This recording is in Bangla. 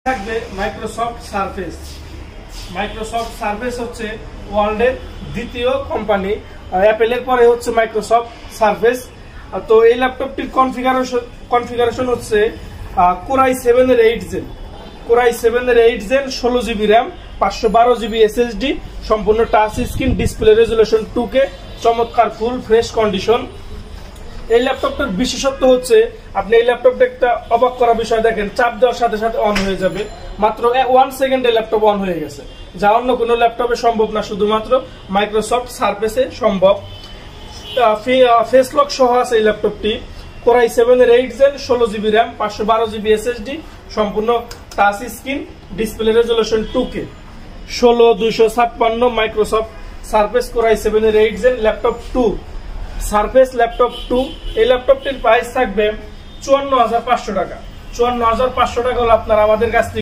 থাকবে মাইক্রোসফট সারফেস। মাইক্রোসফট সারফেস হচ্ছে ওয়ার্ল্ডের দ্বিতীয় কোম্পানি, অ্যাপেলের পরে হচ্ছে মাইক্রোসফট সারফেস। তো এই ল্যাপটপটির কনফিগারেশন হচ্ছে কোরাই 7 এর 8 জেন, কোরাই 7 এর 8 gen, 16 GB RAM, 512 GB SSD, সম্পূর্ণ touch screen, display resolution 2K, চমৎকার ফুল ফ্রেশ কন্ডিশন। এই ল্যাপটপটার বিশেষত্ব হচ্ছে আপনি এই ল্যাপটপটা একটা অবাক করা বিষয় দেখেন, চাপ দেওয়ার সাথে সাথে অন হয়ে যাবে, মাত্র 1 সেকেন্ডে ল্যাপটপ অন হয়ে গেছে, যা অন্য কোনো ল্যাপটপে সম্ভব না, শুধুমাত্র মাইক্রোসফট সারফেসে সম্ভব। ফেস লক সহ আছে এই ল্যাপটপটি। কোরাই 7 এর 8 gen, 16 GB RAM, 512 GB SSD, সম্পূর্ণ touch screen, display resolution 2K, 16256 Microsoft Surface core i 7 এর 8 জেন ল্যাপটপ 2, সারফেস ল্যাপটপ 2। এই ল্যাপটপটির প্রাইস থাকবে 54,500 টাকা। 54,500 টাকা হলে আপনারা আমাদের কাছ থেকে